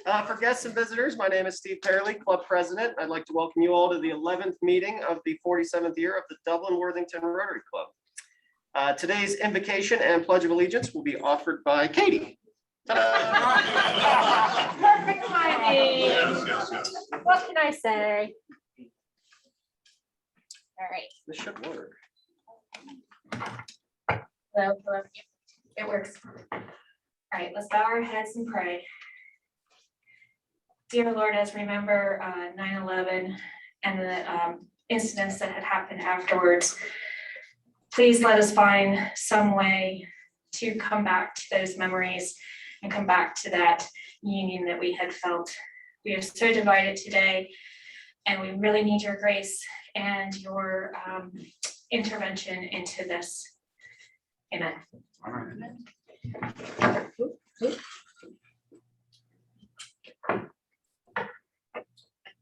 For guests and visitors, my name is Steve Perley, Club President. I'd like to welcome you all to the 11th meeting of the 47th year of the Dublin Worthington Rotary Club. Today's invocation and Pledge of Allegiance will be offered by Katie. Perfect timing. Yes. What can I say? All right. This should work. Hello. It works. All right, let's bow our heads and pray. Dear Lord, as we remember 9/11 and the incidents that had happened afterwards, please let us find some way to come back to those memories and come back to that union that we had felt. We are so divided today, and we really need your grace and your intervention into this. Amen. Amen.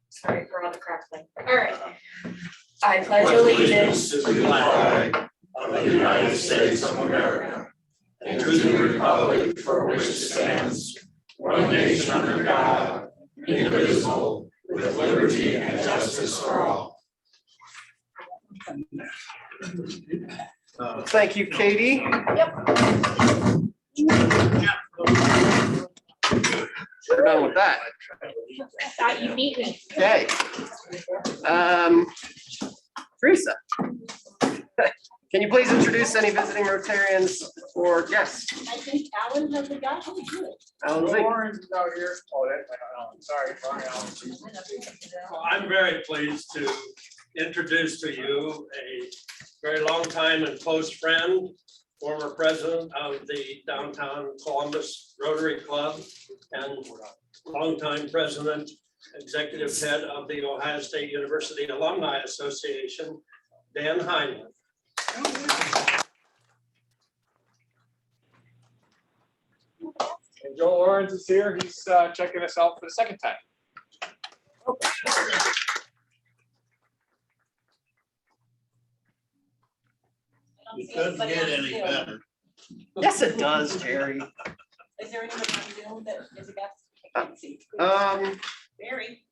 Sorry for all the crackling. All right. I pledge allegiance to the flag of the United States of America and to the republic for which it stands, one nation under God, indivisible, with liberty and justice for all. Thank you, Katie. We're done with that. I thought you beat me. Okay. Teresa, can you please introduce any visiting Rotarians or guests? I think Alan has the guy who do it. Alan Zink. Lauren's out here. Oh, that's Alan. Sorry, Alan. Well, I'm very pleased to introduce to you a very long time and close friend, former president of the downtown Columbus Rotary Club and longtime president, executive head of the Ohio State University Alumni Association, Dan Heinlein. And Joe Lawrence is here. He's checking us out for the second time. It couldn't get any better. Yes, it does, Jerry. Is there anyone on Zoom that is a guest? I can't see. Barry.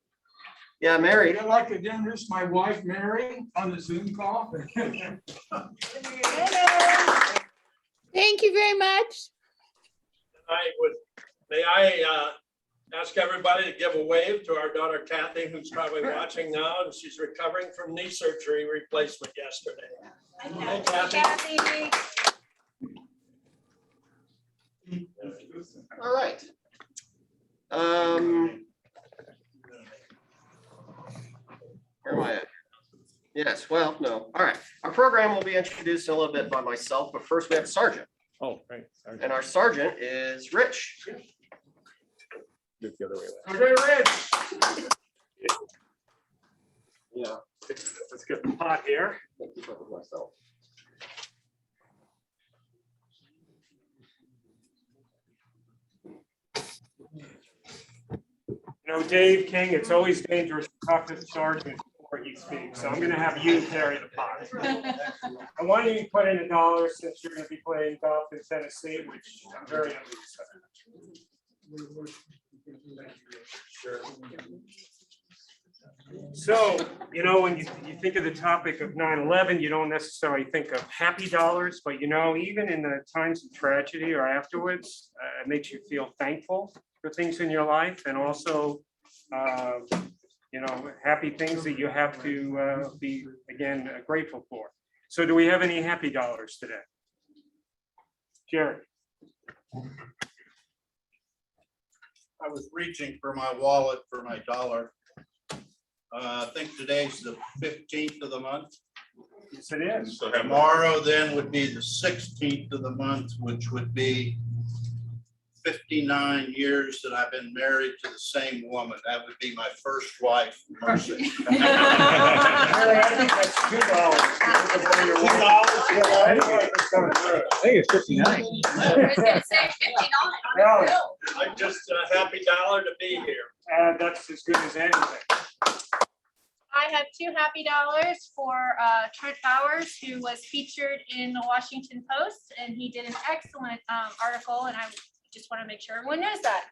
Yeah, Mary. I'd like to introduce my wife, Mary, on the Zoom call. Thank you very much. May I ask everybody to give a wave to our daughter Kathy, who's probably watching now, and she's recovering from knee surgery replacement yesterday. Hey, Kathy. All right. Where am I at? Yes, well, no. All right. Our program will be introduced in a little bit by myself, but first we have a sergeant. Oh, right. Sorry. And our sergeant is Rich. Do it the other way. Okay, Rich. Yeah. Let's get the pot here. Myself. You know, Dave King, it's always dangerous to talk to the sergeant before he speaks, so I'm gonna have you carry the pot. I want you to put in $1 since you're gonna be playing golf in Tennessee, which I'm very envious of. Sure. So, you know, when you think of the topic of 9/11, you don't necessarily think of happy dollars, but you know, even in the times of tragedy or afterwards, it makes you feel thankful for things in your life, and also, you know, happy things that you have to be, again, grateful for. So do we have any happy dollars today? Jerry? I was reaching for my wallet for my dollar. I think today's the 15th of the month. Yes, it is. So tomorrow then would be the 16th of the month, which would be 59 years that I've been married to the same woman. That would be my first wife, Mercy. I think that's $2. I think it's 59. I was gonna say 59 on Really? the bill. I'm just a happy dollar to be here. And that's as good as anything. I have $2 happy for Trent Bowers, who was featured in the Washington Post, and he did an excellent article, and I just want to make sure everyone knows that.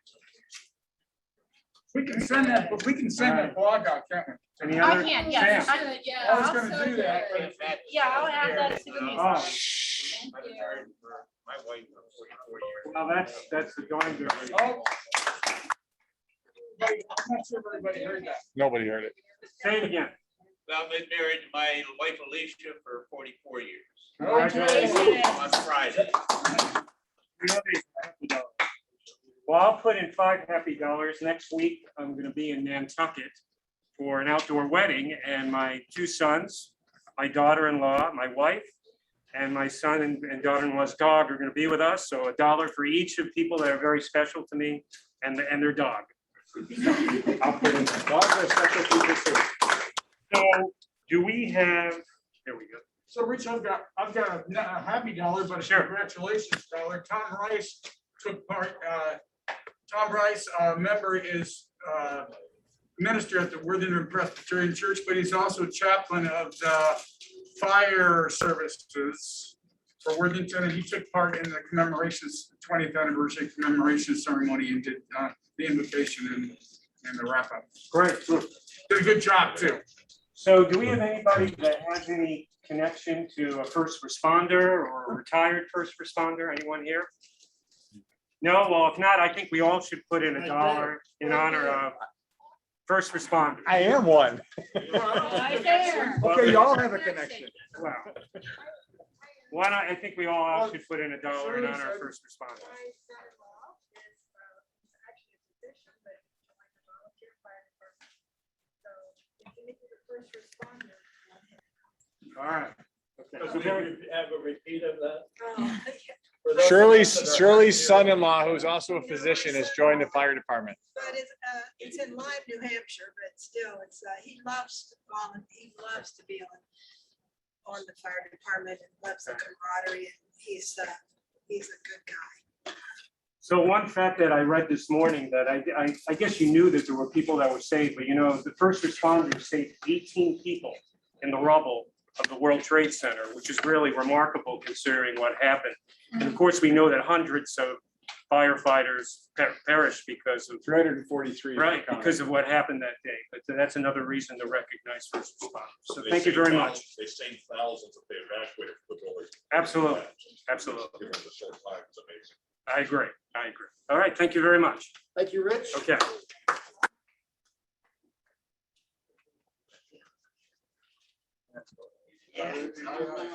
We can send that, but we can send that blog out, can't we? Any I other? can, yes. Sam? I was gonna do that, but Yeah, I'll add that to the Oh, newsletter. My wife for 44 years. well, that's the darn good. reason. oh. I'm not sure if everybody heard that. Nobody heard it. Say it again. Well, I've been married to my wife Alicia for 44 years. Congratulations. On Friday. Well, I'll put in $5 next week. I'm gonna be in Nantucket for an outdoor wedding, and my two sons, my daughter-in-law, my wife, and my son and daughter-in-law's dog are gonna be with us. So $1 for each of people that are very special to me and their dog. I'll put in, dogs are special people too. So do we have, there we go. So Rich, I've got a happy dollar, but a Sure. congratulations dollar. Tom Rice took part, Tom Rice, member is, minister at the Worthington Presbyterian Church, but he's also chaplain of the fire services for Worthington, and he took part in the commemorations, 20th anniversary commemoration ceremony, and did the invocation and the wrap up. Great. Did a good job too. So do we have anybody that has any connection to a first responder or a retired first responder? Anyone here? No, well, if not, I think we all should put in $1 in honor of first responders. I am one. Right there. Okay, y'all have a connection. Wow. Why not, I think we all should put in $1 in honor of first responders. All right. Okay. So can we have a repeat of that? Oh, For those of Shirley's us that are- son-in-law, who's also a physician, has joined the fire department. But it's in Lyme, New Hampshire, but still, it's, he loves to be on the fire department and loves the camaraderie, and he's a good guy. So one fact that I read this morning that I guess you knew that there were people that were saved, but you know, the first responders saved 18 people in the rubble of the World Trade Center, which is really remarkable considering what happened. And of course, we know that hundreds of firefighters perished because of, 343. right, because of what happened that day. But that's another reason to recognize first responders. So thank you very much. They saved thousands if they evacuated from the building. Absolutely, absolutely. Given the short time, it's amazing. I agree, I agree. All right, thank you very much. Thank you, Rich. Okay.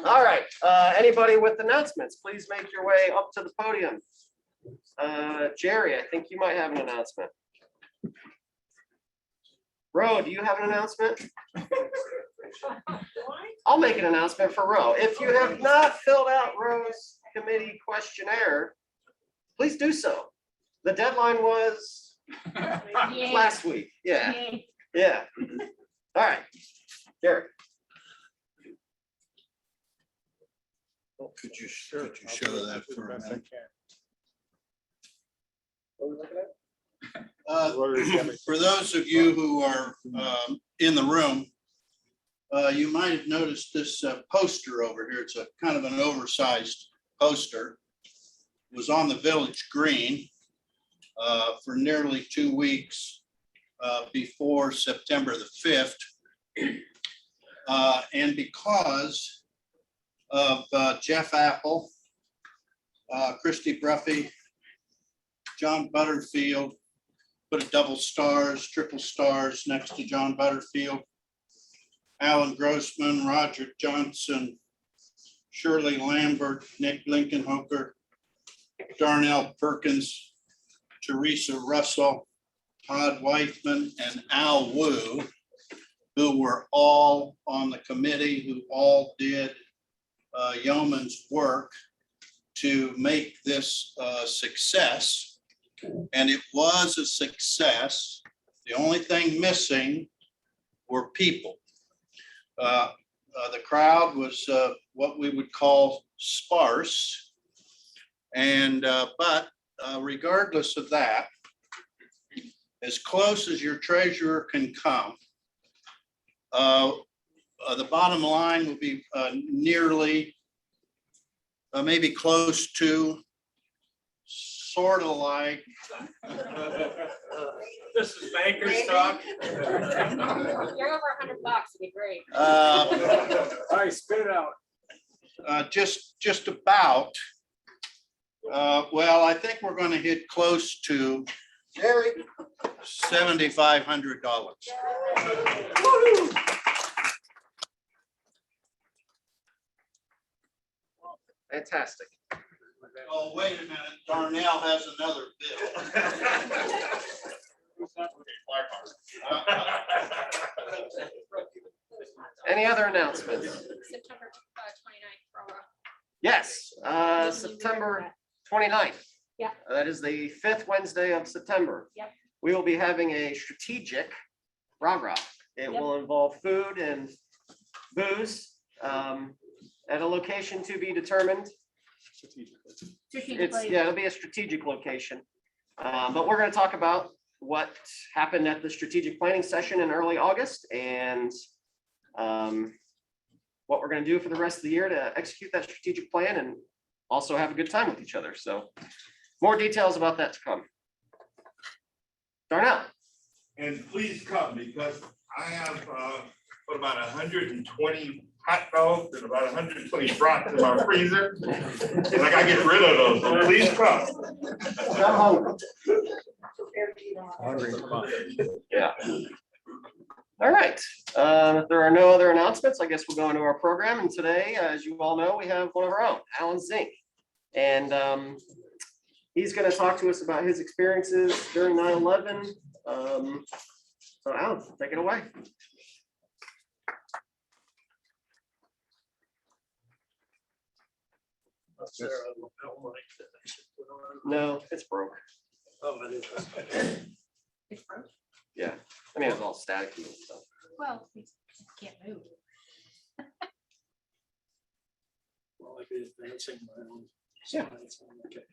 All right, anybody with announcements, please make your way up to the podium. Jerry, I think you might have an announcement. Ro, do you have an announcement? I'll make an announcement for Ro. If you have not filled out Ro's committee questionnaire, please do so. The deadline was last week. Yeah, yeah. All right, Jerry. Could you show that for a minute? For those of you who are in the room, you might have noticed this poster over here. It's a kind of an oversized poster. It was on the village green for nearly 2 weeks before September the 5th. And because of Jeff Apple, Christy Bruffy, John Butterfield, put a double stars, triple stars next to John Butterfield, Alan Grossman, Roger Johnson, Shirley Lambert, Nick Blinkenhoker, Darnell Perkins, Teresa Russell, Todd Whiteman, and Al Wu, who were all on the committee, who all did yeoman's work to make this a success. And it was a success. The only thing missing were people. The crowd was what we would call sparse. And but regardless of that, as close as your treasurer can come, the bottom line will be nearly, maybe close to, sort of like This is banker's talk. You're over $100, it'd be great. All right, spit it out. Just about. Well, I think we're going to hit close to $7,500. Fantastic. Oh, wait a minute, Darnell has another bill. Any other announcements? September 29th. Aurora. Yes, September 29th. Yeah. That is the fifth Wednesday of September. Yep. We will be having a strategic rah-rah. It Yep. will involve food and booze at a location to be determined. It'll be a strategic location. But we're going to talk about what happened at the strategic planning session in early August and what we're going to do for the rest of the year to execute that strategic plan and also have a good time with each other. So more details about that to come. Darnell. And please come, because I have put about 120 hot dogs and about 120 brats in my freezer. And I gotta get rid of those, so please come. I'm hungry. Yeah. All right. If there are no other announcements, I guess we'll go into our program. And today, as you all know, we have one of our own, Alan Zink. And he's going to talk to us about his experiences during 9/11. So Alan, take it away. No, it's broke. Oh, it is. It's broke. Yeah. I mean, it's all staticky and stuff. Well, we can't move. Well, I'd be advancing my own. Yeah. Okay.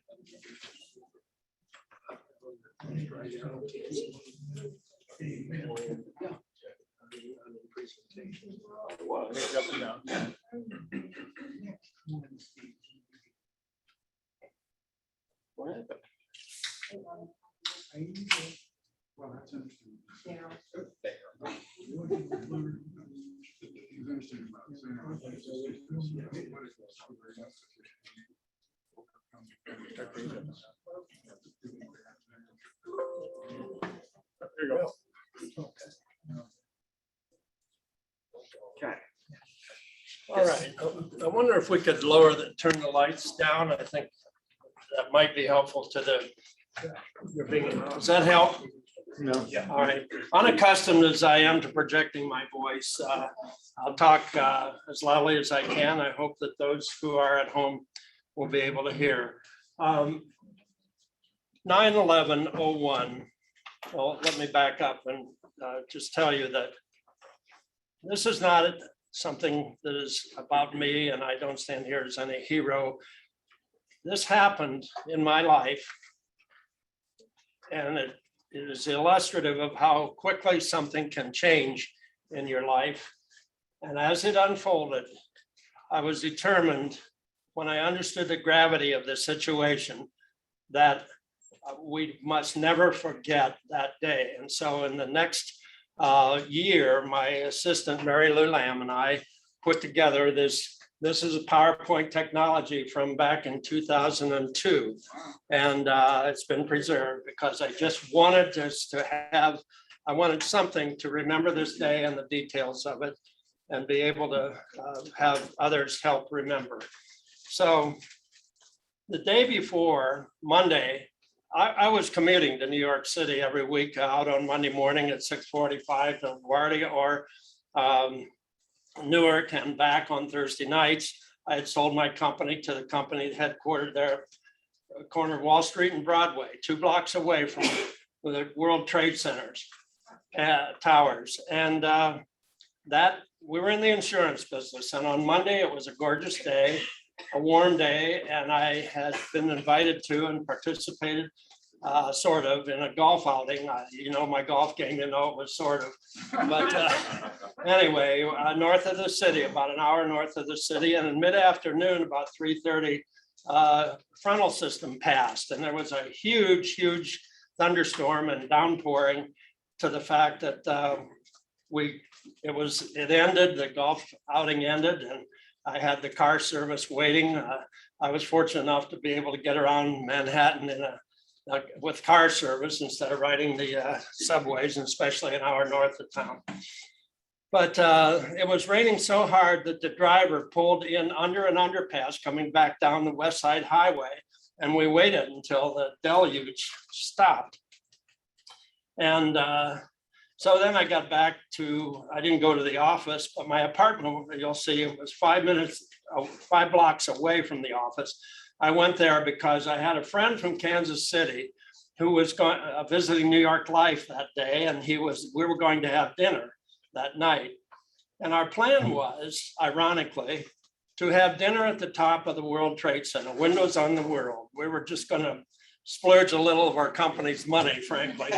What happened? Well, that's interesting. Yeah. There you go. Okay. All right, I wonder if we could turn the lights down. I think that might be helpful to does that help? No. Yeah. All right, unaccustomed as I am to projecting my voice, I'll talk as loudly as I can. I hope that those who are at home will be able to hear. 9/11/01. Well, let me back up and just tell you that this is not something that is about me, and I don't stand here as any hero. This happened in my life, and it is illustrative of how quickly something can change in your life. And as it unfolded, I was determined, when I understood the gravity of the situation, that we must never forget that day. And so in the next year, my assistant, Mary Lou Lamb, and I put together this is a PowerPoint technology from back in 2002. And it's been preserved because I just wanted I wanted something to remember this day and the details of it and be able to have others help remember. So the day before, Monday, I was commuting to New York City every week out on Monday morning at 6:45 to LaGuardia or Newark and back on Thursday nights. I had sold my company to the company headquartered there, corner of Wall Street and Broadway, 2 blocks away from the World Trade Centers, towers. And that we were in the insurance business. And on Monday, it was a gorgeous day, a warm day, and I had been invited to and participated sort of in a golf outing. My golf game, it was sort of, but anyway, north of the city, about an hour north of the city, and in mid-afternoon, about 3:30, frontal system passed, and there was a huge thunderstorm and downpouring to the fact that it ended, the golf outing ended, and I had the car service waiting. I was fortunate enough to be able to get around Manhattan with car service instead of riding the subways, and especially an hour north of town. But it was raining so hard that the driver pulled in under an underpass coming back down the West Side Highway, and we waited until the deluge stopped. And so then I got back to, I didn't go to the office, but my apartment, you'll see, it was 5 blocks away from the office. I went there because I had a friend from Kansas City who was visiting New York Life that day, and we were going to have dinner that night. And our plan was, ironically, to have dinner at the top of the World Trade Center, windows on the world. We were just going to splurge a little of our company's money, frankly,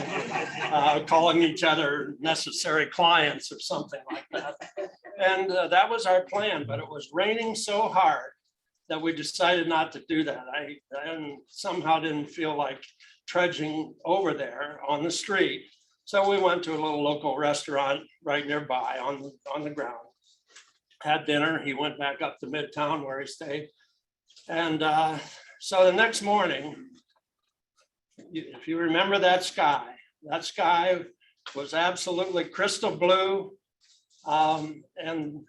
calling each other necessary clients or something like that. And that was our plan, but it was raining so hard that we decided not to do that. I somehow didn't feel like trudging over there on the street. So we went to a little local restaurant right nearby on the ground, had dinner. He went back up to Midtown where he stayed. And so the next morning, if you remember that sky was absolutely crystal blue. And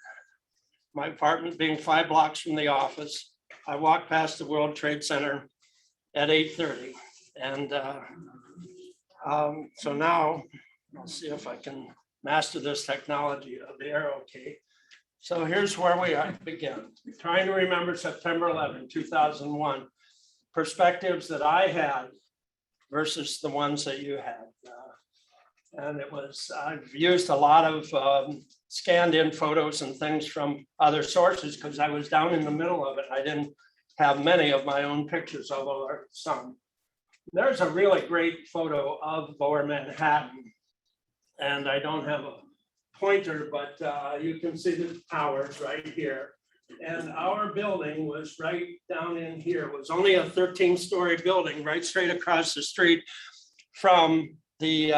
my apartment being 5 blocks from the office, I walked past the World Trade Center at 8:30. And so now I'll see if I can master this technology of the arrow key. So here's where we begin. Trying to remember September 11, 2001, perspectives that I had versus the ones that you had. And I've used a lot of scanned in photos and things from other sources because I was down in the middle of it. I didn't have many of my own pictures, although there are some. There's a really great photo of Lower Manhattan. And I don't have a pointer, but you can see the towers right here. And our building was right down in here. It was only a 13-story building right straight across the street from the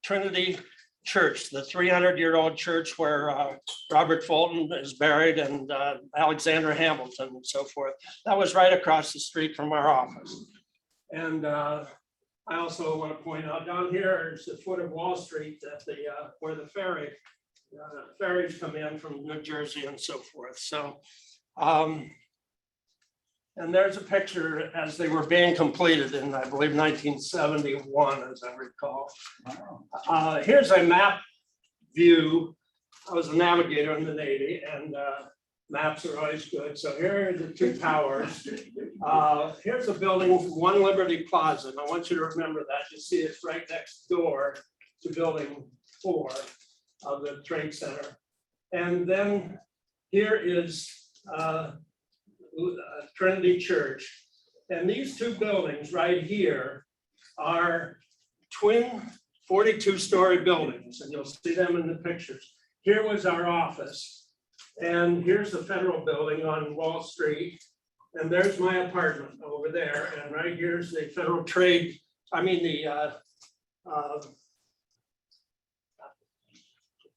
Trinity Church, the 300-year-old church where Robert Fulton is buried and Alexander Hamilton and so forth. That was right across the street from our office. And I also want to point out down here is the foot of Wall Street at where the ferries come in from New Jersey and so forth. So, and there's a picture as they were being completed in, I believe, 1971, as I recall. Here's a map view. I was a navigator in the Navy, and maps are always good. So here are the 2 towers. Here's a building, One Liberty Plaza. And I want you to remember that. You see it's right next door to building 4 of the Trade Center. And then here is Trinity Church. And these 2 buildings right here are twin 42-story buildings, and you'll see them in the pictures. Here was our office, and here's the federal building on Wall Street, and there's my apartment over there, and right here's the Federal Trade,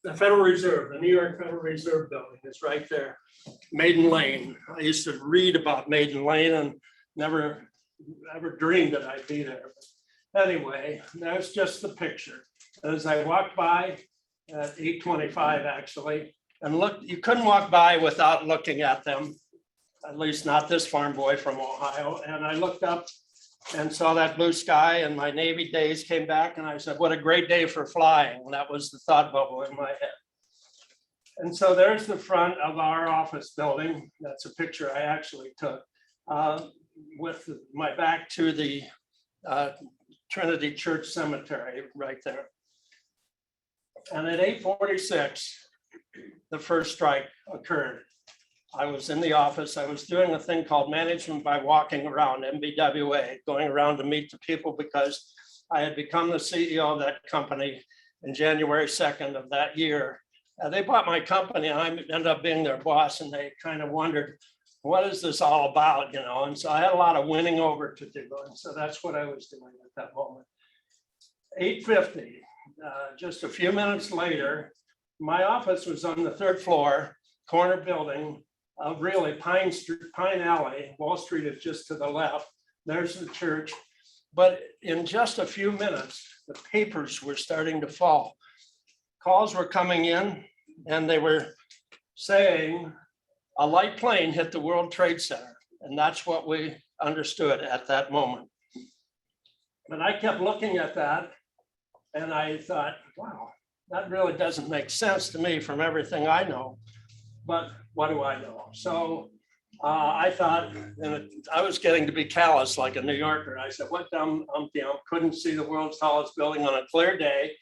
the Federal Reserve, the New York Federal Reserve building is right there. Maiden Lane. I used to read about Maiden Lane and never dreamed that I'd be there. But anyway, that's just the picture. As I walked by at 8:25 actually, and look, you couldn't walk by without looking at them, at least not this farm boy from Ohio. And I looked up and saw that blue sky, and my Navy days came back, and I said, what a great day for flying. And that was the thought bubble in my head. And so there's the front of our office building. That's a picture I actually took with my back to the Trinity Church Cemetery right there. And at 8:46, the first strike occurred. I was in the office. I was doing a thing called management by walking around, MBWA, going around to meet the people because I had become the CEO of that company in January 2nd of that year. They bought my company and I ended up being their boss, and they kind of wondered, what is this all about, you know? And so I had a lot of winning over to do. And so that's what I was doing at that moment. 8:50, just a few minutes later, my office was on the 3rd floor, corner building of really Pine Street, Pine Alley. Wall Street is just to the left. There's the church. But in just a few minutes, the papers were starting to fall. Calls were coming in and they were saying a light plane hit the World Trade Center. And that's what we understood at that moment. And I kept looking at that and I thought, wow, that really doesn't make sense to me from everything I know. But what do I know? So I thought, and I was getting to be callous like a New Yorker. I said, what dumb umpty ump couldn't see the world's tallest building on a clear day?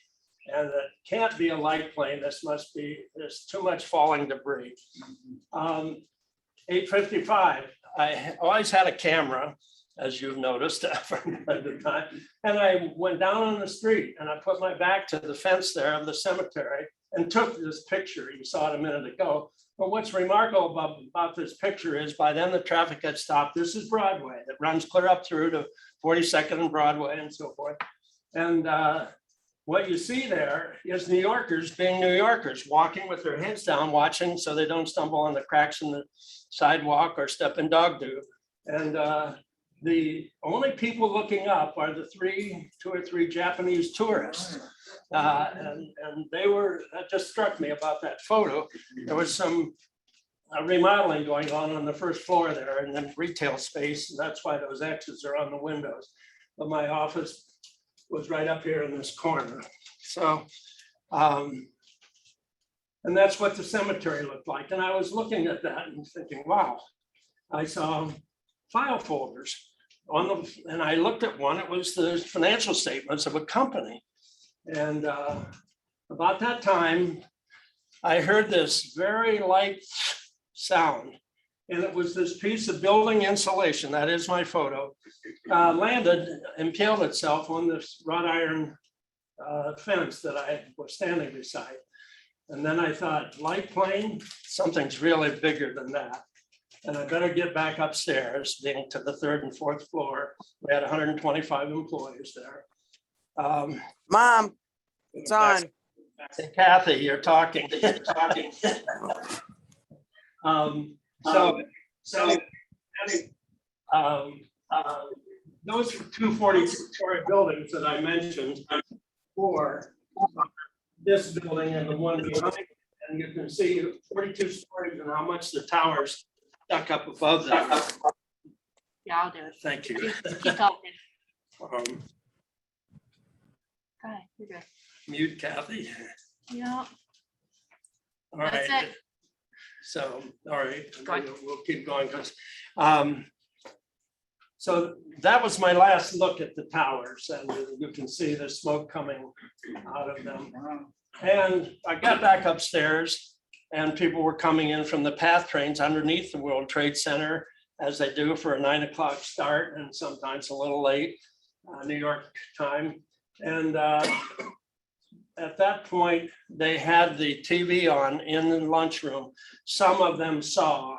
And it can't be a light plane. This must be, there's too much falling debris. 8:55, I always had a camera, as you've noticed from time to time. And I went down on the street and I put my back to the fence there of the cemetery and took this picture. You saw it a minute ago. But what's remarkable about this picture is by then the traffic had stopped. This is Broadway that runs clear up through to 42nd and Broadway and so forth. And what you see there is New Yorkers being New Yorkers, walking with their heads down, watching so they don't stumble on the cracks in the sidewalk or step in dog doo. And the only people looking up are the 2 or 3 Japanese tourists. And they were, that just struck me about that photo. There was some remodeling going on the 1st floor there and then retail space. And that's why those X's are on the windows. But my office was right up here in this corner. So, and that's what the cemetery looked like. And I was looking at that and thinking, wow, I saw file folders on the, and I looked at one, it was the financial statements of a company. And about that time, I heard this very light sound. And it was this piece of building insulation, that is my photo, landed, impaled itself on this wrought iron fence that I was standing beside. And then I thought, light plane, something's really bigger than that. And I better get back upstairs, being to the 3rd and 4th floor. We had 125 employees there. Mom, it's on. Hey, Kathy, you're talking. Those 2 40-story buildings that I mentioned for this building and the one behind it, and you can see 42 stories and how much the towers stuck up above that. Yeah, I'll do it. Thank you. Keep talking. Um, Go ahead, you're good. Mute Kathy. Yeah. All right. That's it. So, all right, Go ahead. we'll keep going because, so that was my last look at the towers and you can see the smoke coming out of them. And I got back upstairs and people were coming in from the PATH trains underneath the World Trade Center as they do for a 9 o'clock start and sometimes a little late, New York time. And at that point, they had the TV on in the lunchroom. Some of them saw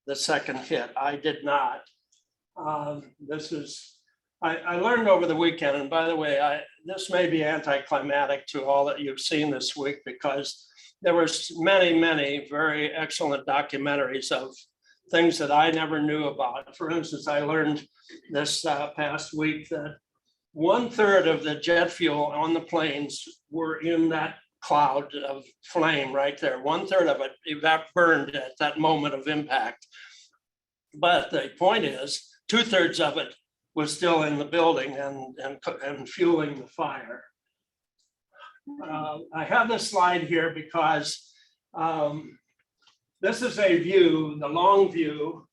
the second hit. I did not. I learned over the weekend, and by the way, this may be anticlimactic to all that you've seen this week because there were many, many very excellent documentaries of things that I never knew about. For instance, I learned this past week that 1/3 of the jet fuel on the planes were in that cloud of flame right there. 1/3 of it burned at that moment of impact. But the point is, 2/3 of it was still in the building and fueling the fire. I have this slide here because this is a view, the long view,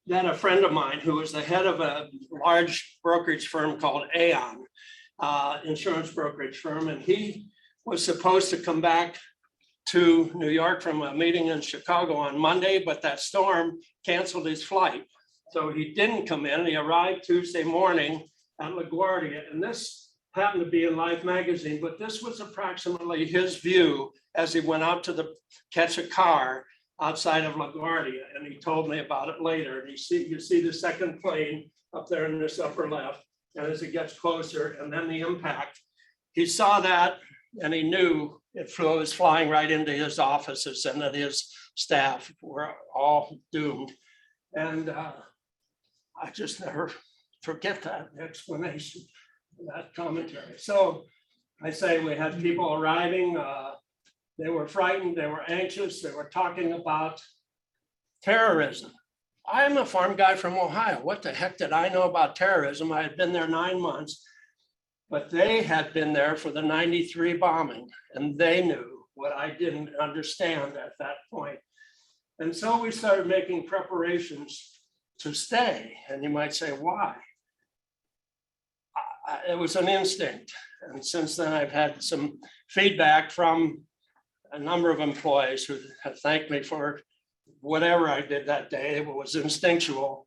that a friend of mine who was the head of a large brokerage firm called Aon, insurance brokerage firm, and he was supposed to come back to New York from a meeting in Chicago on Monday, but that storm canceled his flight. So he didn't come in. He arrived Tuesday morning at LaGuardia, and this happened to be in Life magazine, but this was approximately his view as he went out to catch a car outside of LaGuardia, and he told me about it later. And you see the second plane up there in this upper left, and as it gets closer, and then the impact. he saw that and he knew it was flying right into his offices and that his staff were all doomed. And I just never forget that explanation, that commentary. So I say we had people arriving, they were frightened, they were anxious, they were talking about terrorism. I'm a farm guy from Ohio. What the heck did I know about terrorism? I had been there 9 months, but they had been there for the 93 bombing, and they knew what I didn't understand at that point. And so we started making preparations to stay. And you might say, why? It was an instinct. And since then, I've had some feedback from a number of employees who have thanked me for whatever I did that day. It was instinctual.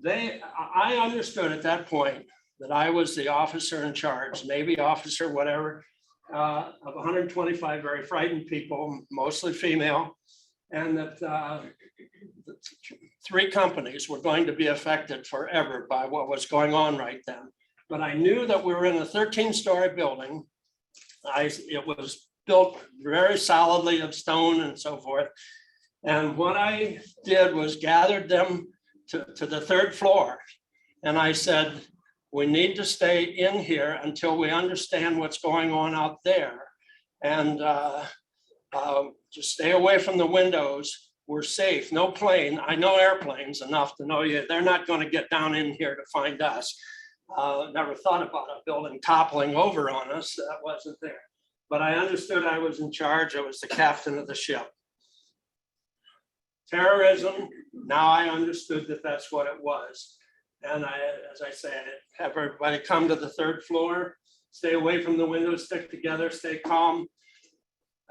I understood at that point that I was the officer in charge, Navy officer, whatever, of 125 very frightened people, mostly female, and that 3 companies were going to be affected forever by what was going on right then. But I knew that we were in a 13-story building. It was built very solidly of stone and so forth. And what I did was gathered them to the 3rd floor. And I said, we need to stay in here until we understand what's going on out there. And just stay away from the windows. We're safe, no plane. I know airplanes enough to know they're not going to get down in here to find us. Never thought about a building toppling over on us. That wasn't there. But I understood I was in charge. I was the captain of the ship. Terrorism, now I understood that that's what it was. And as I said, have everybody come to the 3rd floor, stay away from the windows, stick together, stay calm.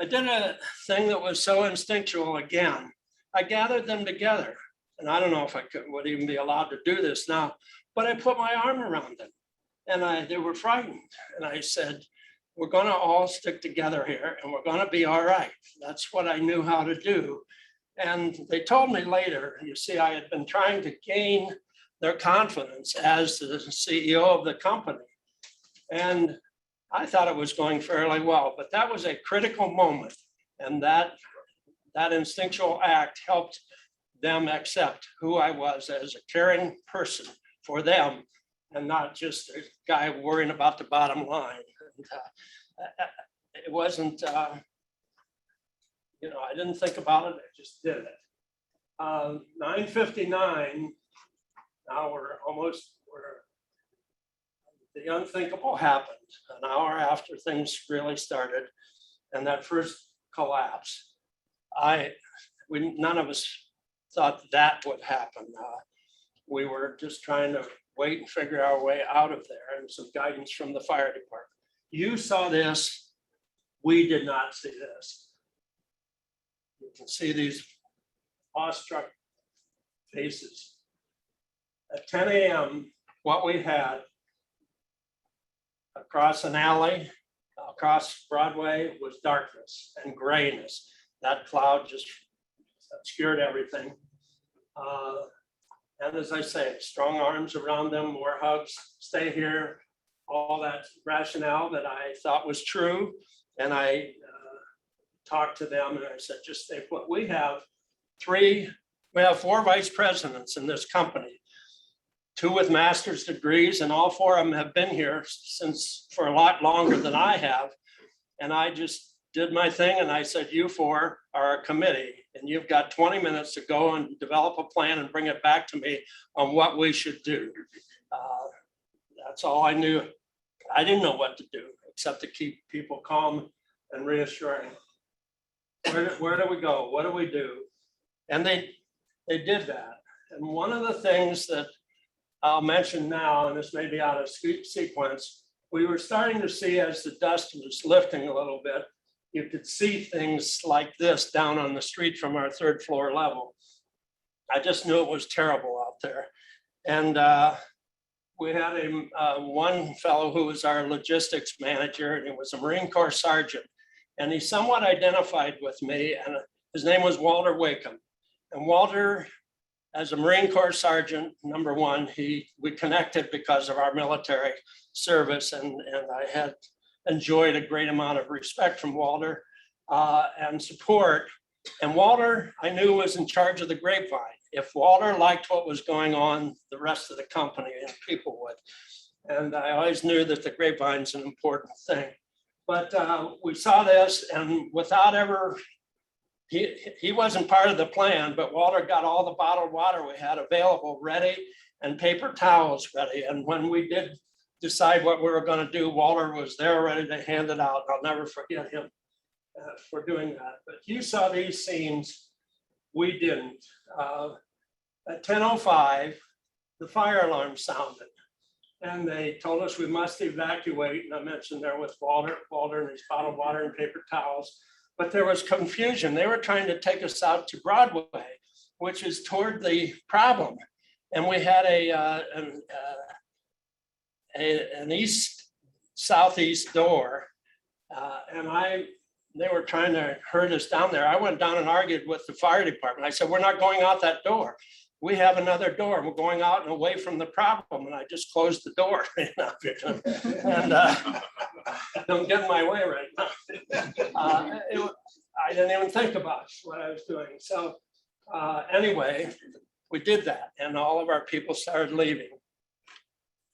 I did a thing that was so instinctual again. I gathered them together. And I don't know if I would even be allowed to do this now, but I put my arm around them and they were frightened. And I said, we're going to all stick together here and we're going to be all right. That's what I knew how to do. And they told me later, you see, I had been trying to gain their confidence as the CEO of the company. And I thought it was going fairly well, but that was a critical moment. And that instinctual act helped them accept who I was as a caring person for them and not just a guy worrying about the bottom line. And, it wasn't, I didn't think about it, I just did it. 9:59, now the unthinkable happened an hour after things really started, and that first collapse. None of us thought that would happen. We were just trying to wait and figure our way out of there, and some guidance from the fire department. You saw this, we did not see this. You can see these awestruck faces. At 10 a.m., what we had across an alley, across Broadway, was darkness and grayness. That cloud just obscured everything. And as I say, strong arms around them, more hugs, stay here, all that rationale that I thought was true. And I talked to them and I said, just stay put. We have 4 vice presidents in this company, 2 with master's degrees, and all 4 of them have been here for a lot longer than I have. And I just did my thing and I said, you 4 are a committee and you've got 20 minutes to go and develop a plan and bring it back to me on what we should do. That's all I knew. I didn't know what to do except to keep people calm and reassuring. Where do we go? What do we do? And they did that. And one of the things that I'll mention now, and this may be out of sequence, we were starting to see as the dust was lifting a little bit, you could see things like this down on the street from our 3rd floor level. I just knew it was terrible out there. And we had one fellow who was our logistics manager, and he was a Marine Corps sergeant. And he somewhat identified with me, and his name was Walter Wakeham. And Walter, as a Marine Corps sergeant, number one, we connected because of our military service, and I had enjoyed a great amount of respect from Walter and support. And Walter, I knew, was in charge of the grapevine. If Walter liked what was going on, the rest of the company and people would. And I always knew that the grapevine's an important thing. But we saw this, and without ever, he wasn't part of the plan, but Walter got all the bottled water we had available ready and paper towels ready. And when we did decide what we were going to do, Walter was there ready to hand it out. I'll never forget him for doing that. But you saw these scenes, we didn't. At 10:05, the fire alarm sounded. And they told us we must evacuate. And I mentioned there with Walter and his bottled water and paper towels. But there was confusion. They were trying to take us out to Broadway, which is toward the problem. And we had an east-southeast door. They were trying to herd us down there. I went down and argued with the fire department. I said, we're not going out that door. We have another door. We're going out and away from the problem. And I just closed the door. And don't get in my way right now. I didn't even think about what I was doing. So anyway, we did that. And all of our people started leaving.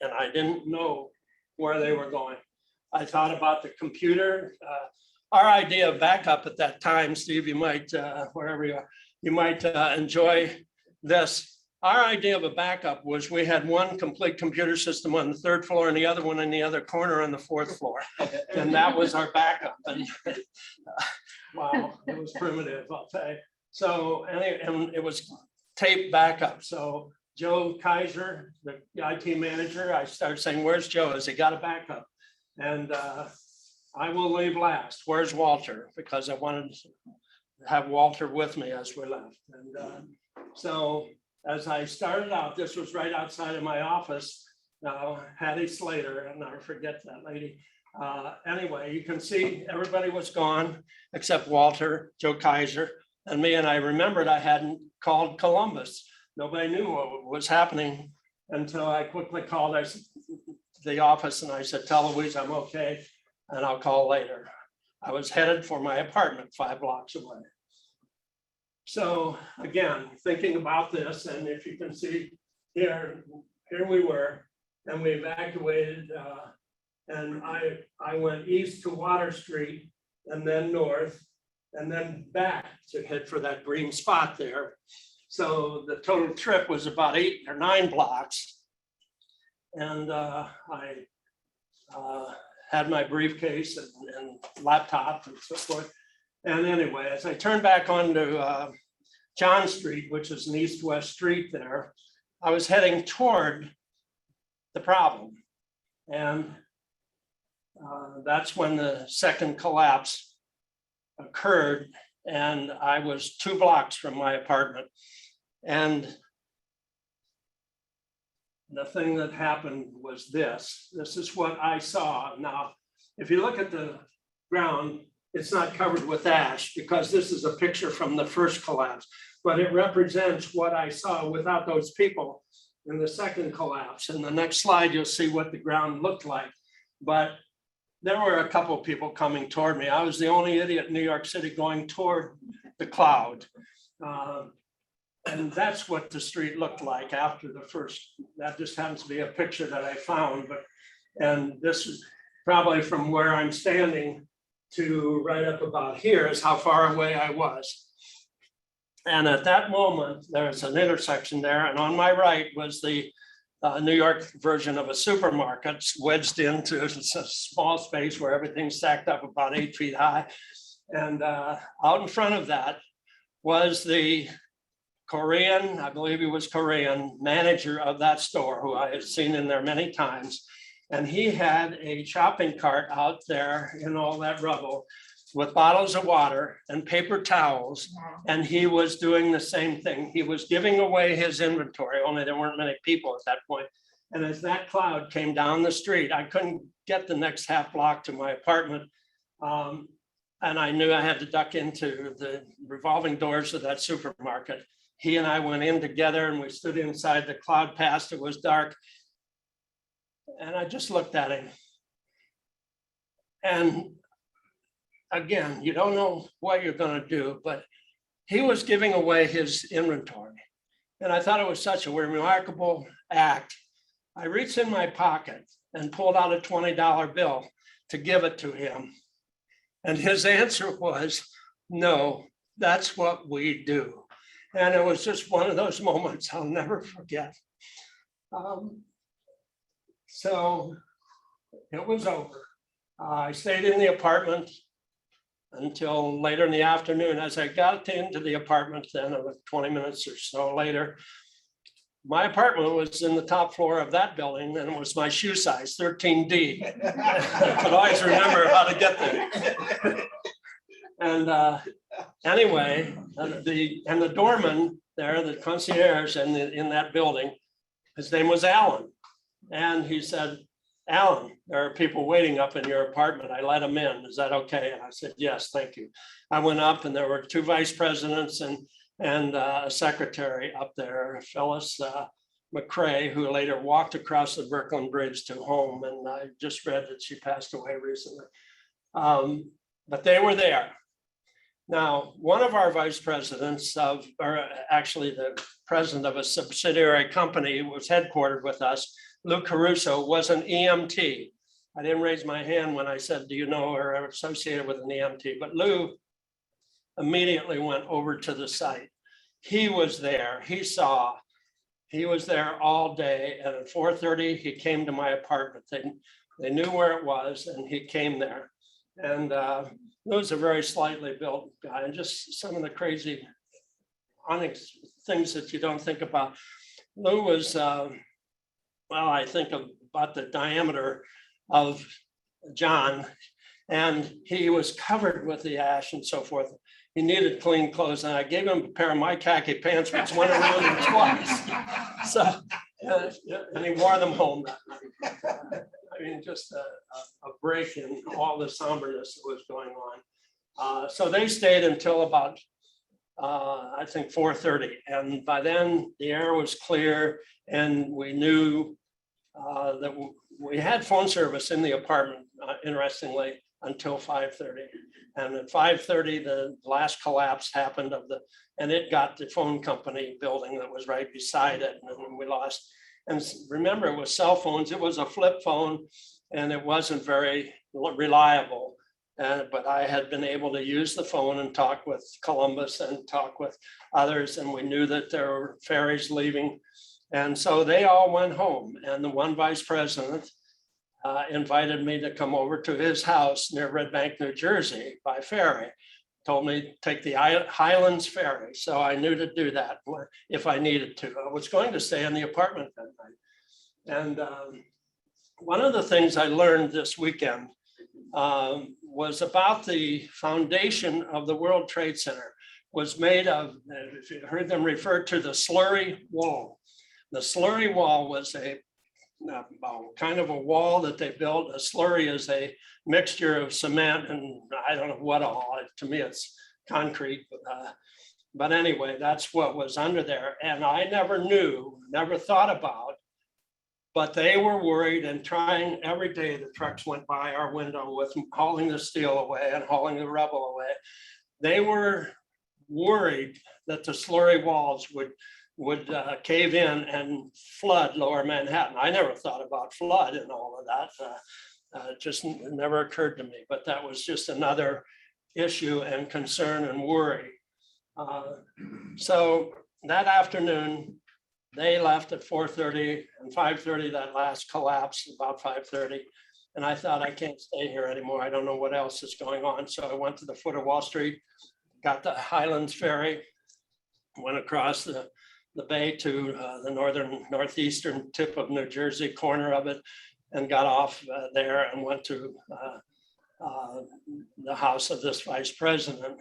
And I didn't know where they were going. I thought about the computer. Our idea of backup at that time, Steve, you might, wherever you are, you might enjoy this. Our idea of a backup was we had one complete computer system on the 3rd floor and the other one in the other corner on the 4th floor. And that was our backup. And wow, it was primitive, I'll tell you. So, and it was tape backup. So Joe Kaiser, the IT manager, I started saying, where's Joe? Has he got a backup? And I will leave last. Where's Walter? Because I wanted to have Walter with me as we left. And so as I started out, this was right outside of my office. Hattie Slater, I'll never forget that lady. Anyway, you can see everybody was gone except Walter, Joe Kaiser, and me. And I remembered I hadn't called Columbus. Nobody knew what was happening until I quickly called the office and I said, tell Louise I'm okay and I'll call later. I was headed for my apartment 5 blocks away. So again, thinking about this, and if you can see here we were, and we evacuated, and I went east to Water Street and then north, and then back to head for that green spot there. So the total trip was about 8 or 9 blocks. And I had my briefcase and laptop and so forth. And anyway, as I turned back onto John Street, which is an east-west street there, I was heading toward the problem. And that's when the second collapse occurred. And I was 2 blocks from my apartment. And the thing that happened was this. This is what I saw. Now, if you look at the ground, it's not covered with ash because this is a picture from the first collapse, but it represents what I saw without those people in the second collapse. In the next slide, you'll see what the ground looked like. But there were a couple of people coming toward me. I was the only idiot in New York City going toward the cloud. And that's what the street looked like after the first. That just happens to be a picture that I found. And this is probably from where I'm standing to right up about here is how far away I was. And at that moment, there's an intersection there. And on my right was the New York version of a supermarket wedged into a small space where everything's stacked up about 8 feet high. And out in front of that was the Korean, I believe he was Korean, manager of that store who I had seen in there many times. And he had a shopping cart out there in all that rubble with bottles of water and paper towels. And he was doing the same thing. He was giving away his inventory, only there weren't many people at that point. And as that cloud came down the street, I couldn't get the next half block to my apartment. And I knew I had to duck into the revolving doors of that supermarket. He and I went in together and we stood inside. The cloud passed, it was dark. And I just looked at him. And again, you don't know what you're going to do, but he was giving away his inventory. And I thought it was such a remarkable act. I reached in my pocket and pulled out a $20 bill to give it to him. And his answer was, no, that's what we do. And it was just one of those moments I'll never forget. So it was over. I stayed in the apartment until later in the afternoon. As I got into the apartment, then it was 20 minutes or so later, my apartment was in the top floor of that building, and it was my shoe size, 13D. I could always remember how to get there. And anyway, the doorman there, the concierge in that building, his name was Alan. And he said, Alan, there are people waiting up in your apartment. I let them in. Is that okay? And I said, yes, thank you. I went up and there were 2 vice presidents and a secretary up there, Phyllis McCrae, who later walked across the Brooklyn Bridge to home. And I just read that she passed away recently. But they were there. Now, one of our vice presidents or actually the president of a subsidiary company who was headquartered with us, Lou Caruso, was an EMT. I didn't raise my hand when I said, do you know or are associated with an EMT? But Lou immediately went over to the site. He was there. He was there all day. And at 4:30, he came to my apartment. They knew where it was and he came there. And Lou's a very slightly built guy, and just some of the crazy things that you don't think about. Lou was, well, I think about the diameter of John, and he was covered with the ash and so forth. He needed clean clothes, and I gave him a pair of my khaki pants, which went around him twice. So, and he wore them home that night. I mean, just a break in all the somberness that was going on. So they stayed until about, I think, 4:30. And by then the air was clear and we knew that we had phone service in the apartment, interestingly, until 5:30. And at 5:30, the last collapse happened and it got the phone company building that was right beside it. And we lost. And remember, it was cell phones. It was a flip phone and it wasn't very reliable. But I had been able to use the phone and talk with Columbus and talk with others. And we knew that there were ferries leaving. And so they all went home. And the one vice president invited me to come over to his house near Red Bank, New Jersey by ferry. Told me to take the Highlands ferry. So I knew to do that if I needed to. I was going to stay in the apartment that night. And one of the things I learned this weekend was about the foundation of the World Trade Center was made of, if you heard them refer to the slurry wall. The slurry wall was a kind of a wall that they built. A slurry is a mixture of cement and I don't know what all. To me, it's concrete. But anyway, that's what was under there. And I never thought about, but they were worried and trying every day. The trucks went by our window with hauling the steel away and hauling the rubble away. They were worried that the slurry walls would cave in and flood lower Manhattan. I never thought about flood and all of that. It just never occurred to me, but that was just another issue and concern and worry. So that afternoon, they left at 4:30 and 5:30, that last collapse, about 5:30. And I thought, I can't stay here anymore. I don't know what else is going on. So I went to the foot of Wall Street, got the Highlands ferry, went across the bay to the northeastern tip of New Jersey, corner of it, and got off there and went to the house of this vice president.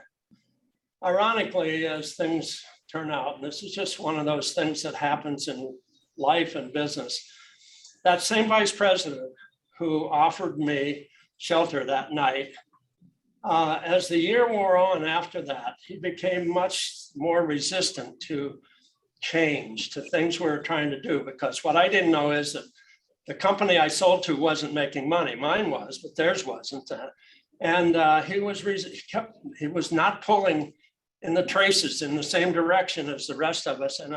Ironically, as things turn out, and this is just one of those things that happens in life and business, that same vice president who offered me shelter that night, as the year wore on after that, he became much more resistant to change, to things we were trying to do, because what I didn't know is that the company I sold to wasn't making money. Mine was, but theirs wasn't. And he was not pulling in the traces in the same direction as the rest of us. And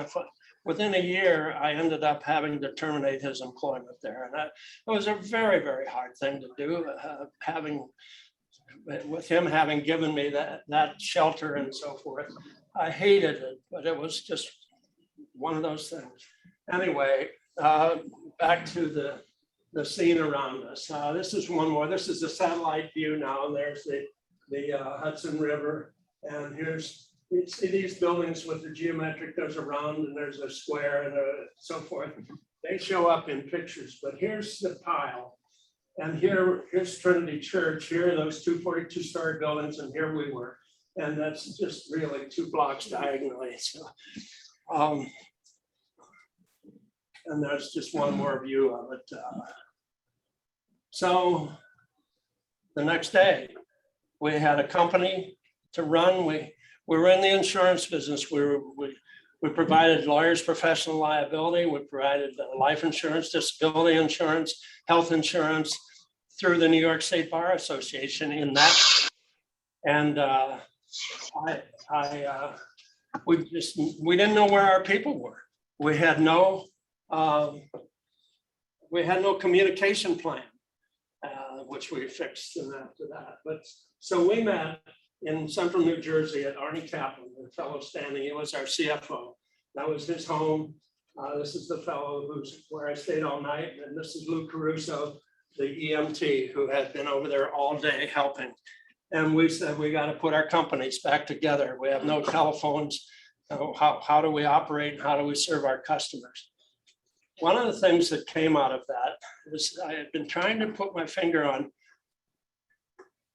within a year, I ended up having to terminate his employment there. And it was a very, very hard thing to do, with him having given me that shelter and so forth. I hated it, but it was just one of those things. Anyway, back to the scene around us. This is one more. This is the satellite view now, and there's the Hudson River. And you see these buildings with the geometric, there's a round and there's a square and so forth. They show up in pictures, but here's the pile. And here's Trinity Church. Here are those 2 42-story buildings, and here we were. And that's just really 2 blocks diagonally. So, and there's just one more view of it. So the next day, we had a company to run. We were in the insurance business. We provided lawyers' professional liability. We provided life insurance, disability insurance, health insurance through the New York State Bar Association in that. And we didn't know where our people were. We had no communication plan, which we fixed after that. But so we met in central New Jersey at Arnie Kaplan, the fellow standing. He was our CFO. That was his home. This is the fellow where I stayed all night. And this is Lou Caruso, the EMT, who had been over there all day helping. And we said, we got to put our companies back together. We have no telephones. How do we operate? How do we serve our customers? One of the things that came out of that is I had been trying to put my finger on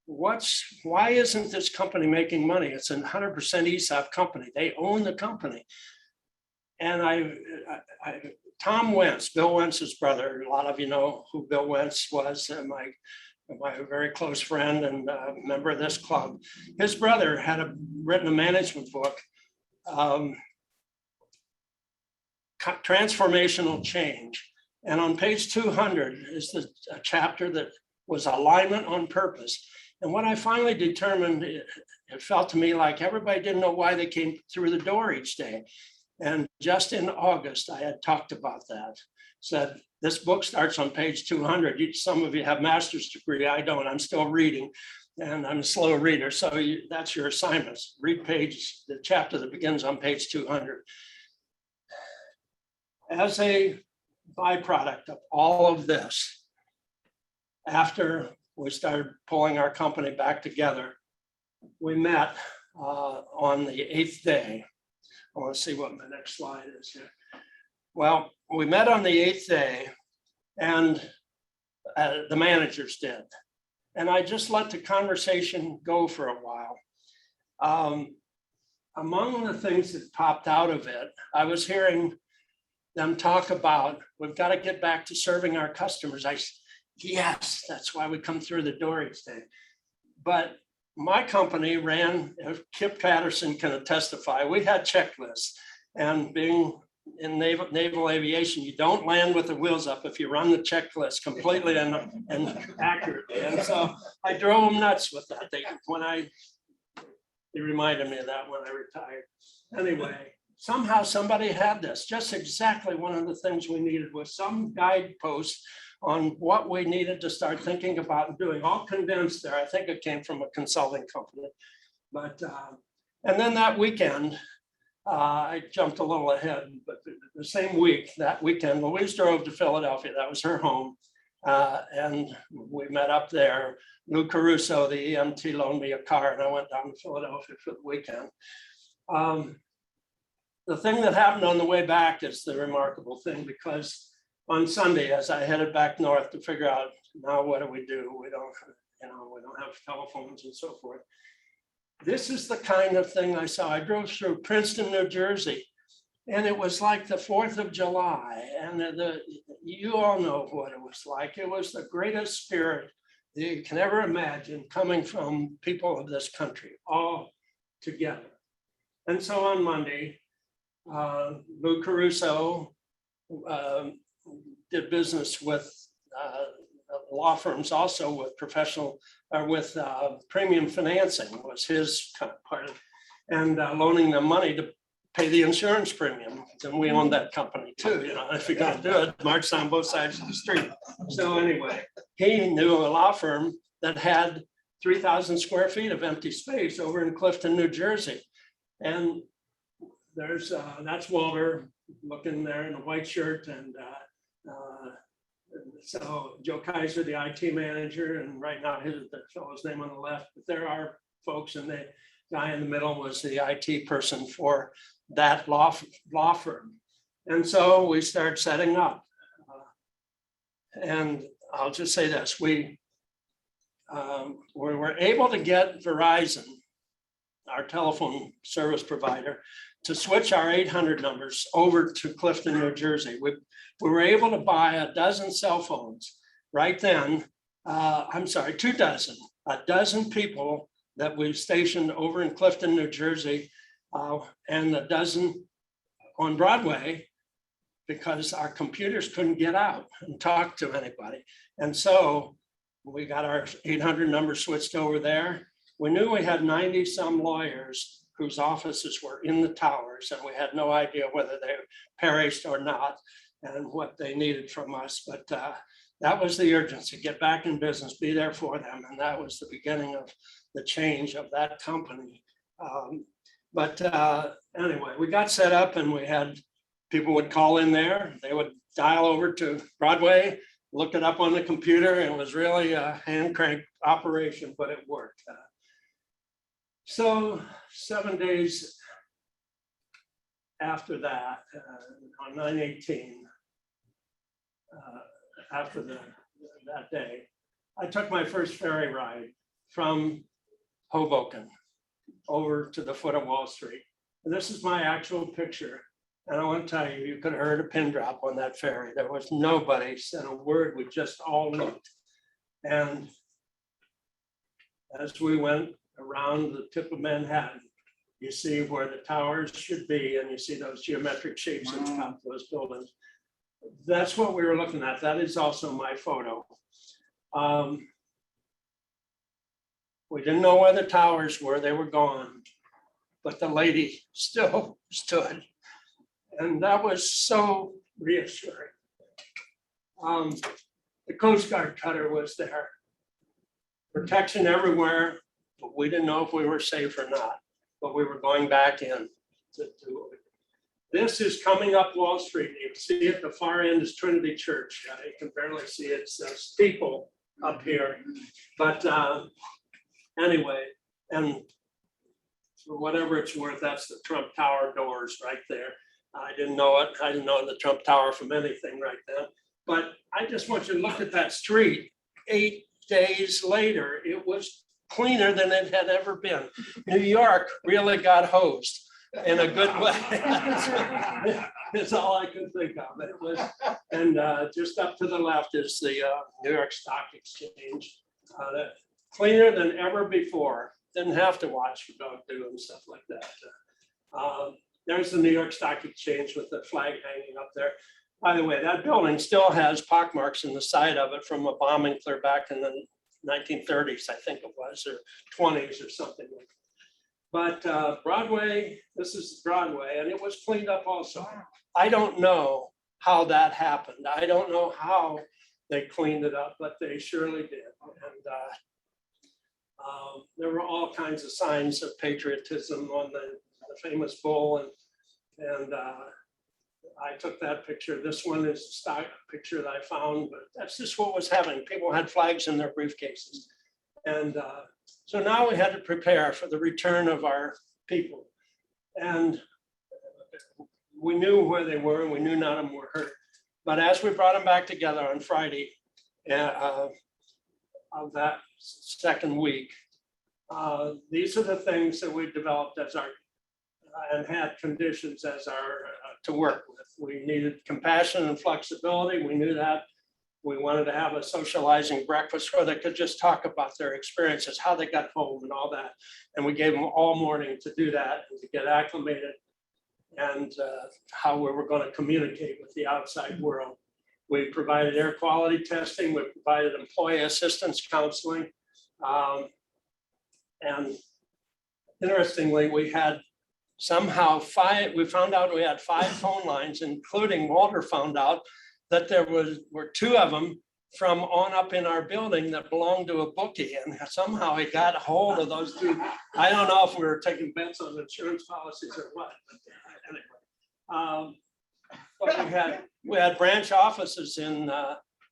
why isn't this company making money? It's a 100% ESOP company. They own the company. And Tom Wentz, Bill Wentz's brother, a lot of you know who Bill Wentz was, my very close friend and member of this club. His brother had written a management book, Transformational Change. And on page 200 is a chapter that was alignment on purpose. And what I finally determined, it felt to me like everybody didn't know why they came through the door each day. And just in August, I had talked about that. Said, this book starts on page 200. Some of you have master's degree, I don't. I'm still reading, and I'm a slow reader. So that's your assignments. Read the chapter that begins on page 200. As a byproduct of all of this, after we started pulling our company back together, we met on the 8th day. I want to see what my next slide is here. Well, we met on the 8th day, and the managers did. And I just let the conversation go for a while. Among the things that popped out of it, I was hearing them talk about, we've got to get back to serving our customers. I said, yes, that's why we come through the door each day. But my company ran, Kip Patterson can testify, we had checklists. And being in naval aviation, you don't land with the wheels up if you run the checklist completely and accurately. And so I drove them nuts with that. They reminded me of that when I retired. Anyway, somehow somebody had this, just exactly one of the things we needed was some guideposts on what we needed to start thinking about and doing, all condensed there. I think it came from a consulting company. But, and then that weekend, I jumped a little ahead, but the same week, that weekend, Louise drove to Philadelphia. That was her home. And we met up there. Lou Caruso, the EMT, loaned me a car and I went down to Philadelphia for the weekend. The thing that happened on the way back is the remarkable thing, because on Sunday, as I headed back north to figure out, now what do? We don't have telephones and so forth. This is the kind of thing I saw. I drove through Princeton, New Jersey, and it was like the 4th of July. And you all know what it was like. It was the greatest spirit that you can ever imagine coming from people of this country, all together. And so on Monday, Lou Caruso did business with law firms also with professional, with premium financing was his kind of part of, and loaning them money to pay the insurance premium. And we owned that company too, you know, if you're gonna do it, march on both sides of the street. So anyway, he knew a law firm that had 3,000 square feet of empty space over in Clifton, New Jersey. And there's, that's Walter looking there in a white shirt, and so Joe Kaiser, the IT manager, and right now the fellow's name on the left, but there are folks, and the guy in the middle was the IT person for that law firm. And so we start setting up. And I'll just say this, we were able to get Verizon, our telephone service provider, to switch our 800 numbers over to Clifton, New Jersey. We were able to buy a dozen cell phones right then. I'm sorry, 24, a dozen people that we stationed over in Clifton, New Jersey, and a dozen on Broadway, because our computers couldn't get out and talk to anybody. And so we got our 800 number switched over there. We knew we had 90 some lawyers whose offices were in the towers, and we had no idea whether they perished or not and what they needed from us. But that was the urgency, get back in business, be there for them. And that was the beginning of the change of that company. But anyway, we got set up, and we had people would call in there, they would dial over to Broadway, look it up on the computer, and it was really a hand crank operation, but it worked. So 7 days after that, on 9/18, after that day, I took my first ferry ride from Hoboken over to the foot of Wall Street. And this is my actual picture. And I want to tell you, you could have heard a pin drop on that ferry. There was nobody said a word. We just all looked. And as we went around the tip of Manhattan, you see where the towers should be, and you see those geometric shapes in the top of those buildings. That's what we were looking at. That is also my photo. We didn't know where the towers were. They were gone, but the lady still stood. And that was so reassuring. The Coast Guard cutter was there. Protection everywhere, but we didn't know if we were safe or not, but we were going back in to do it. This is coming up Wall Street. You can see at the far end is Trinity Church. You can barely see it's a steeple up here. But anyway, and for whatever it's worth, that's the Trump Tower doors right there. I didn't know it. I didn't know the Trump Tower from anything right then. But I just want you to look at that street. 8 days later, it was cleaner than it had ever been. New York really got hosed in a good way. That's all I could think of. It was, and just up to the left is the New York Stock Exchange. Cleaner than ever before. Didn't have to watch your dog do and stuff like that. There's the New York Stock Exchange with the flag hanging up there. By the way, that building still has pockmarks in the side of it from a bombing clear back in the 1930s, I think it was, or 20s or something like that. But Broadway, this is Broadway, and it was cleaned up also. I don't know how that happened. I don't know how they cleaned it up, but they surely did. And there were all kinds of signs of patriotism on the famous bull, and I took that picture. This one is a stock picture that I found, but that's just what was happening. People had flags in their briefcases. And so now we had to prepare for the return of our people. And we knew where they were, and we knew none of them were hurt. But as we brought them back together on Friday of that second week, these are the things that we developed as our and had conditions as our to work with. We needed compassion and flexibility. We knew that. We wanted to have a socializing breakfast where they could just talk about their experiences, how they got home and all that. And we gave them all morning to do that and to get acclimated, and how we were going to communicate with the outside world. We provided air quality testing. We provided employee assistance counseling. And interestingly, we had somehow we found out we had 5 phone lines, including Walter found out that there were 2 of them from on up in our building that belonged to a bookie, and somehow he got a hold of those 2. I don't know if we were taking bets on insurance policies or what, but anyway. But we had branch offices in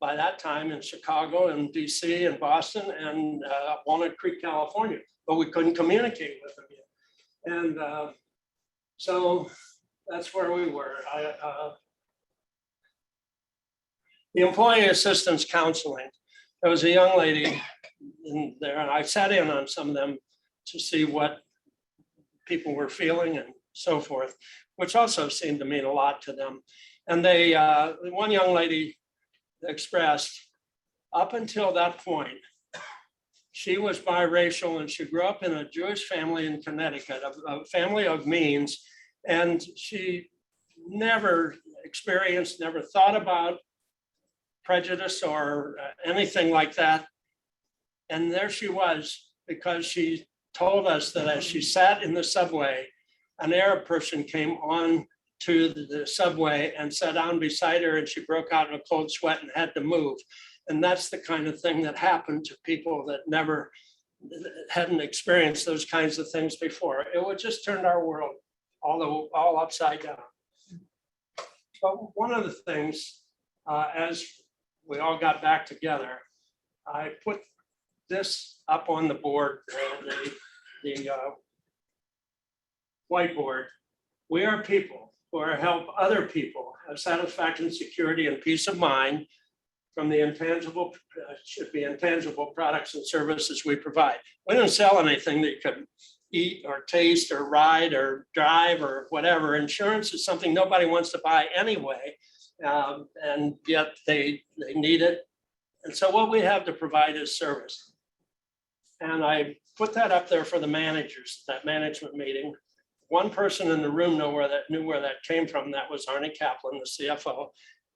by that time in Chicago and DC and Boston and Walnut Creek, California, but we couldn't communicate with them yet. And so that's where we were. The employee assistance counseling, there was a young lady in there, and I sat in on some of them to see what people were feeling and so forth, which also seemed to mean a lot to them. And one young lady expressed, up until that point, she was biracial and she grew up in a Jewish family in Connecticut, a family of means, and she never experienced, never thought about prejudice or anything like that. And there she was, because she told us that as she sat in the subway, an Arab person came on to the subway and sat down beside her, and she broke out in a cold sweat and had to move. And that's the kind of thing that happened to people that hadn't experienced those kinds of things before. It would just turn our world all upside down. But one of the things, as we all got back together, I put this up on the board, the whiteboard. We are people who are help other people have satisfaction, security, and peace of mind from the intangible, should be intangible products and services we provide. We don't sell anything that you could eat or taste or ride or drive or whatever. Insurance is something nobody wants to buy anyway, and yet they need it. And so what we have to provide is service. And I put that up there for the managers, that management meeting. One person in the room knew where that came from. That was Arnie Kaplan, the CFO,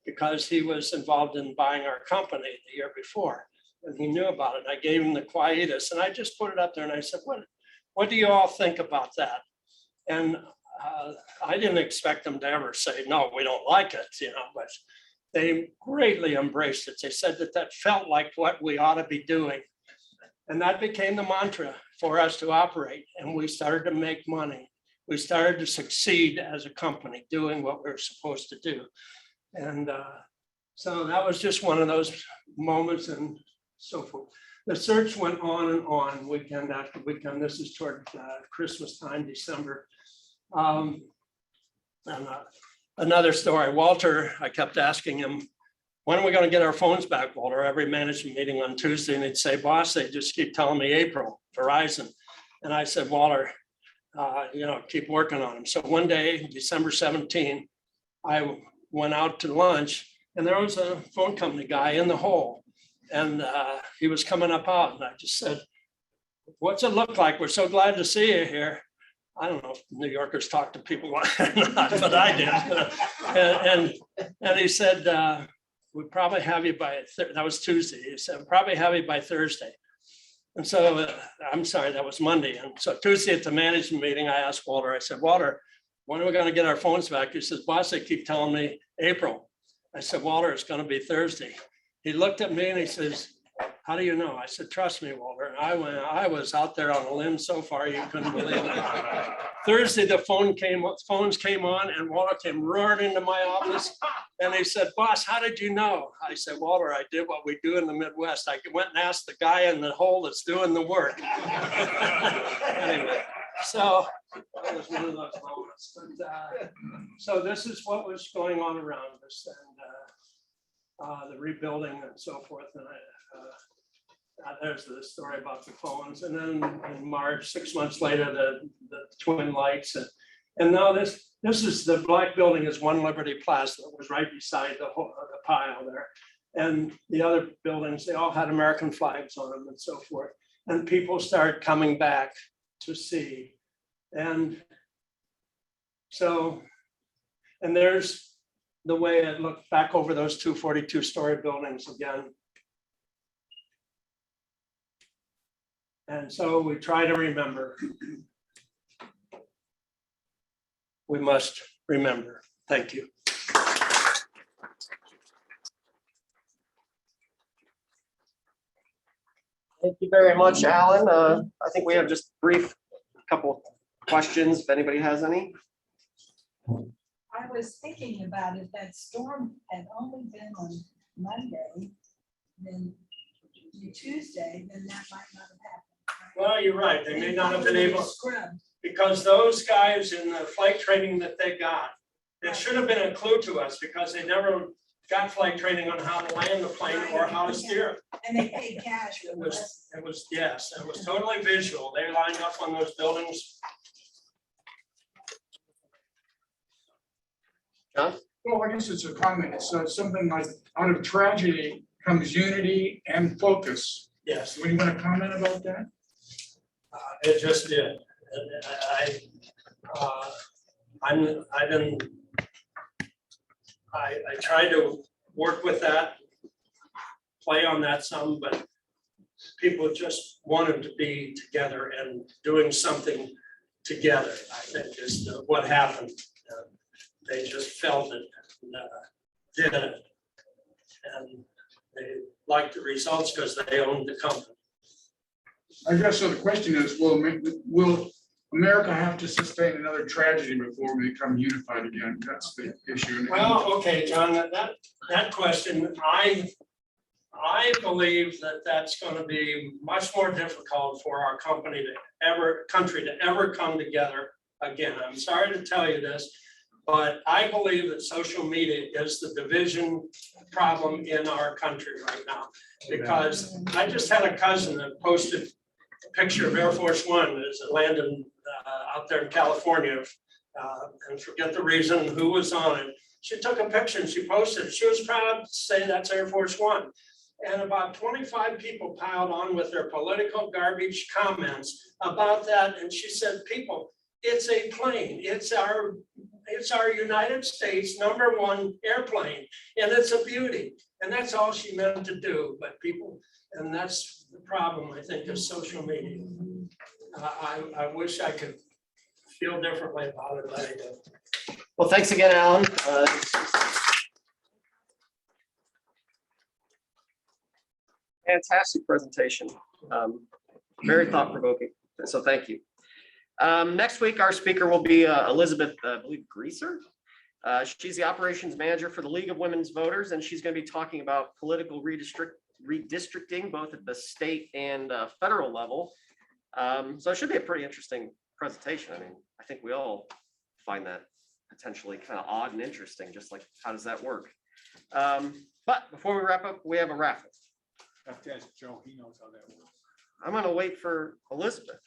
because he was involved in buying our company the year before, and he knew about it. I gave him the quietus, and I just put it up there, and I said, what do you all think about that? And I didn't expect them to ever say, no, we don't like it, but they greatly embraced it. They said that felt like what we ought to be doing. And that became the mantra for us to operate. And we started to make money. We started to succeed as a company doing what we were supposed to do. And so that was just one of those moments and so forth. The search went on weekend after weekend. This is toward Christmas time, December. And another story, Walter, I kept asking him, when are we going to get our phones back, Walter? Every management meeting on Tuesday, and he'd say, boss, they just keep telling me April, Verizon. And I said, Walter, keep working on them. So one day, December 17, I went out to lunch, and there was a phone company guy in the hole, and he was coming up out, and I just said, what's it look like? We're so glad to see you here. I don't know if New Yorkers talk to people or not, but I did. And he said, we probably have you by, that was Tuesday. He said, probably have you by Thursday. And so, I'm sorry, that was Monday. And so Tuesday at the management meeting, I asked Walter, I said, Walter, when are we going to get our phones back? He says, boss, they keep telling me April. I said, Walter, it's going to be Thursday. He looked at me and he says, how do you know? I said, trust me, Walter. And I was out there on a limb so far, you couldn't believe it. Thursday, the phones came on, and Walter came roaring into my office. And he said, boss, how did you know? I said, Walter, I did what we do in the Midwest. I went and asked the guy in the hole that's doing the work. Anyway, so that was one of those moments. But, so this is what was going on around us, and the rebuilding and so forth. And there's the story about the phones. And then in March, 6 months later, the twin lights. And now this is, the black building is One Liberty Plaza. That was right beside the pile there. And the other buildings, they all had American flags on them and so forth. And people started coming back to see. And so, and there's the way it looked back over those two 42-story buildings again. And so we try to remember. We must remember. Thank you. Thank you very much, Alan. I think we have just brief couple questions, if anybody has any. I was thinking about if that storm had only been on Monday, then Tuesday, then that might not have happened. Well, you're right. They may not have been able, Scrubbed. because those guys in the flight training that they got, it should have been a clue to us because they never got flight training on how to land the plane or how to steer it. And they paid cash for It the was, rest. yes, it was totally visual. They lined up on those buildings. John? Well, I guess it's a comment. It's something like out of tragedy comes unity and focus. Yes, Would you want to comment about that? it just did. And I tried to work with that, play on that some, but people just wanted to be together and doing something together, I think is what happened. They just felt it, and, did it. And they liked the results because they owned the company. I guess so. The question is, will America have to sustain another tragedy before we become unified again? That's the issue. Well, okay, John, that question, I believe that that's going to be much more difficult for our country to ever come together again. I'm sorry to tell you this, but I believe that social media is the division problem in our country right now. Because I just had a cousin that posted a picture of Air Force One as it landed out there in California, and forget the reason who was on it. She took a picture and she posted it. She was proud to say that's Air Force One. And about 25 people piled on with their political garbage comments about that. And she said, people, it's a plane. It's our United States #1 airplane, and it's a beauty. And that's all she meant to do. But people, and that's the problem, I think, of social media. I wish I could feel differently about it, but I do. Well, thanks again, Alan. Fantastic presentation. Very thought-provoking. So thank you. Next week, our speaker will be Elizabeth, I believe, Greaser. She's the operations manager for the League of Women's Voters, and she's going to be talking about political redistricting, both at the state and federal level. So it should be a pretty interesting presentation. I mean, I think we all find that potentially kind of odd and interesting, just like, how does that work? But before we wrap up, we have a raffle. Have to ask Joe, he knows how that works. I'm going to wait for Elizabeth.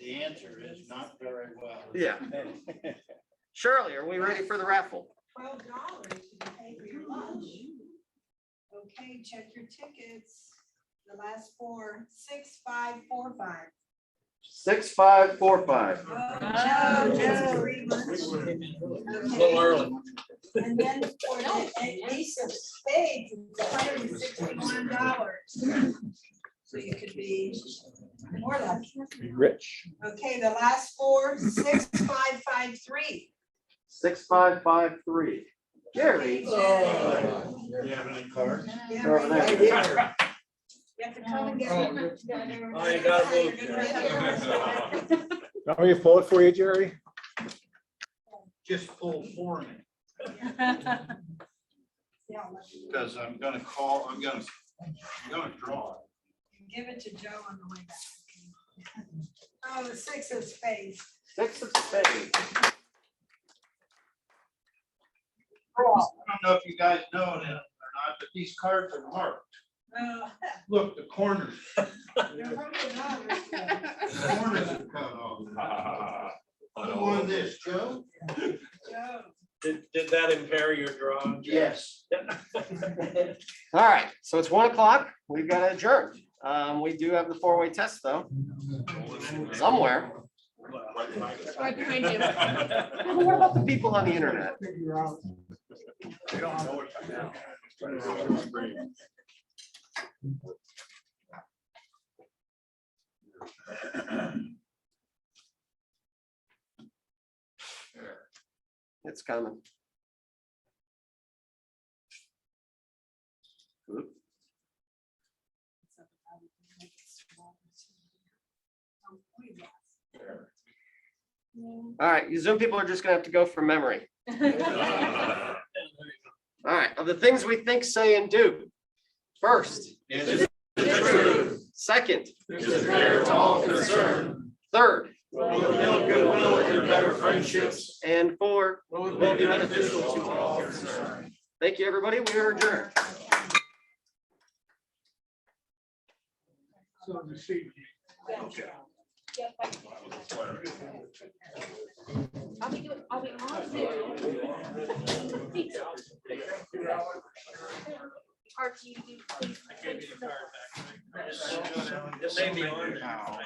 The answer is not very well. Yeah. Shirley, are we ready for the raffle? $12 to pay for your lunch. Okay, check your tickets. The last four, 6545. 6545. Oh, Joe, just free lunch. Okay. And then for the ace of spades, it's $161. So you could be more lucky. Rich. Okay, the last four, 6553. 6553. Jerry. You have any cards? Yeah, Oh, right there. here. You have to come and get one. Oh, you gotta move. Want me to pull it for you, Jerry? Just pull for me, Yeah, because I'm gonna draw. give it to Joe on the way back. Oh, the 6 of spades. 6 of spades. I don't know if you guys know it or not, but these cards are marked. Oh, Look, the corners. they're probably not. The corners are cut off. Who won this, Joe? Joe. Did that impair your drawing? Yes. All right, so it's 1 o'clock. We've got to adjourn. We do have the 4-way test though. Somewhere. Right behind you. What about the people on the internet? It's coming. All right, you Zoom people are just gonna have to go from memory. All right, of the things we think, say, and do. First. Is true. Second. Is fair to all concerned. Third. Will build goodwill and better friendships. And four. Will be beneficial to all concerned. Thank you, everybody. We are adjourned. So this evening. I'll be on Zoom. Hard for you to do. It may be on. Now,